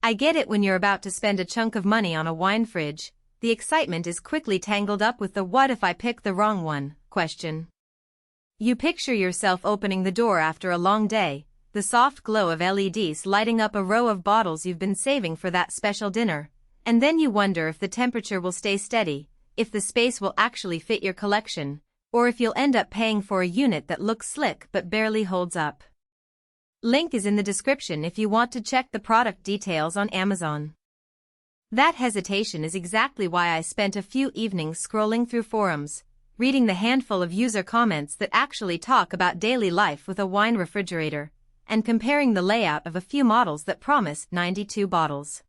I get it. When you're about to spend a chunk of money on a wine fridge, the excitement is quickly tangled up with the "what if I pick the wrong one" question. You picture yourself opening the door after a long day, the soft glow of LEDs lighting up a row of bottles you've been saving for that special dinner, and then you wonder if the temperature will stay steady, if the space will actually fit your collection, or if you'll end up paying for a unit that looks slick but barely holds up. Link is in the description if you want to check the product details on Amazon. That hesitation is exactly why I spent a few evenings scrolling through forums, reading the handful of user comments that actually talk about daily life with a wine refrigerator, and comparing the layout of a few models that promise 92 bottles.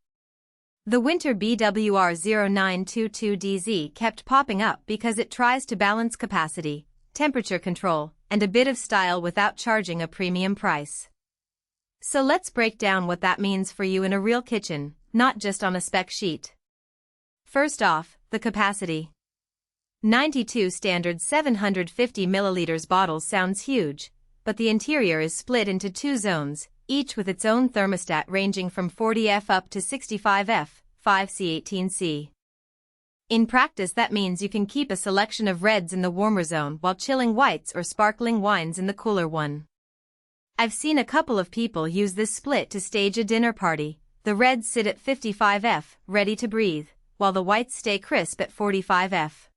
The Whynter BWR0922DZ kept popping up because it tries to balance capacity, temperature control, and a bit of style without charging a premium price. So let's break down what that means for you in a real kitchen, not just on a spec sheet. First off, the capacity. 92 standard 750 milliliters bottles sounds huge, but the interior is split into two zones, each with its own thermostat ranging from 40°F up to 65°F, 5°C18°C. In practice, that means you can keep a selection of reds in the warmer zone while chilling whites or sparkling wines in the cooler one. I've seen a couple of people use this split to stage a dinner party. The reds sit at 55°F, ready to breathe, while the whites stay crisp at 45°F.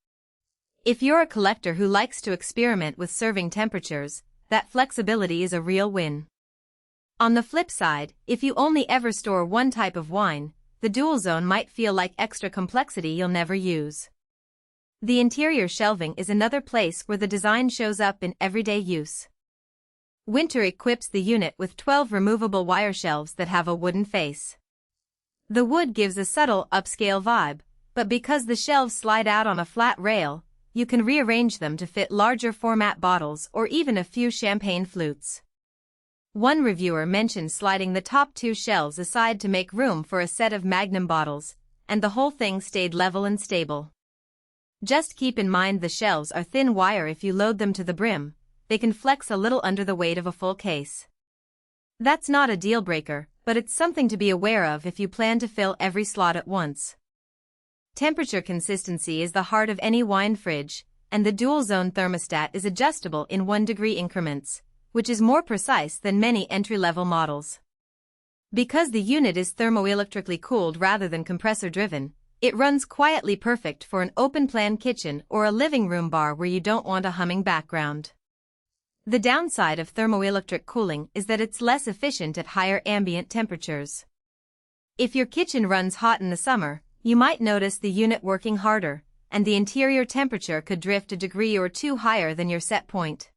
If you're a collector who likes to experiment with serving temperatures, that flexibility is a real win. On the flip side, if you only ever store one type of wine, the dual zone might feel like extra complexity you'll never use. The interior shelving is another place where the design shows up in everyday use. Whynter equips the unit with 12 removable wire shelves that have a wooden face. The wood gives a subtle upscale vibe, but because the shelves slide out on a flat rail, you can rearrange them to fit larger format bottles or even a few champagne flutes. One reviewer mentioned sliding the top two shelves aside to make room for a set of Magnum bottles, and the whole thing stayed level and stable. Just keep in mind the shelves are thin wire. If you load them to the brim, they can flex a little under the weight of a full case. That's not a deal breaker, but it's something to be aware of if you plan to fill every slot at once. Temperature consistency is the heart of any wine fridge, and the dual-zone thermostat is adjustable in 1-degree increments, which is more precise than many entry-level models. Because the unit is thermoelectrically cooled rather than compressor-driven, it runs quietly, perfect for an open-plan kitchen or a living room bar where you don't want a humming background. The downside of thermoelectric cooling is that it's less efficient at higher ambient temperatures. If your kitchen runs hot in the summer, you might notice the unit working harder, and the interior temperature could drift a degree or two higher than your set point.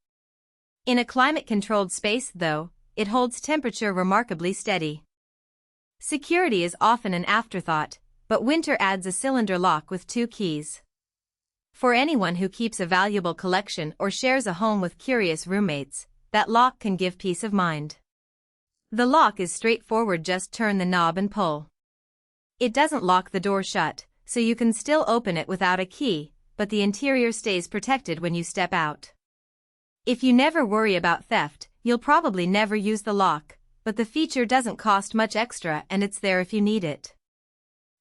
In a climate-controlled space, though, it holds temperature remarkably steady. Security is often an afterthought, but Whynter adds a cylinder lock with 2 keys. For anyone who keeps a valuable collection or shares a home with curious roommates, that lock can give peace of mind. The lock is straightforward, just turn the knob and pull. It doesn't lock the door shut, so you can still open it without a key, but the interior stays protected when you step out. If you never worry about theft, you'll probably never use the lock, but the feature doesn't cost much extra and it's there if you need it.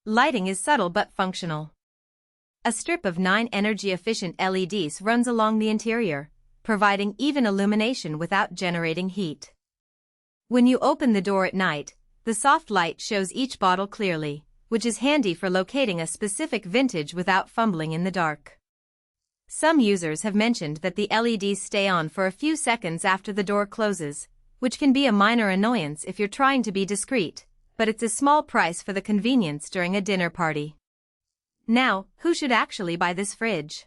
Lighting is subtle but functional. A strip of 9 energy-efficient LEDs runs along the interior, providing even illumination without generating heat. When you open the door at night, the soft light shows each bottle clearly, which is handy for locating a specific vintage without fumbling in the dark. Some users have mentioned that the LEDs stay on for a few seconds after the door closes, which can be a minor annoyance if you're trying to be discreet, but it's a small price for the convenience during a dinner party. Now, who should actually buy this fridge?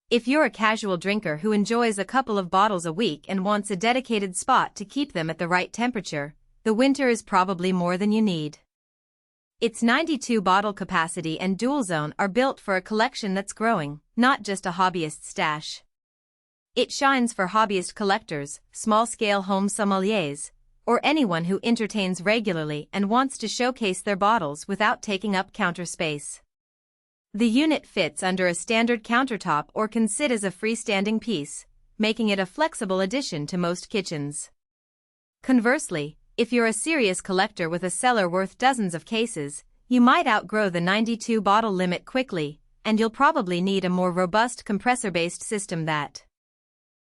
If you're a casual drinker who enjoys a couple of bottles a week and wants a dedicated spot to keep them at the right temperature, the Whynter is probably more than you need. Its 92 bottle capacity and dual zone are built for a collection that's growing, not just a hobbyist stash. It shines for hobbyist collectors, small-scale home sommeliers, or anyone who entertains regularly and wants to showcase their bottles without taking up counter space. The unit fits under a standard countertop or can sit as a freestanding piece, making it a flexible addition to most kitchens. Conversely, If you're a serious collector with a cellar worth dozens of cases, you might outgrow the 92 bottle limit quickly, and you'll probably need a more robust compressor-based system that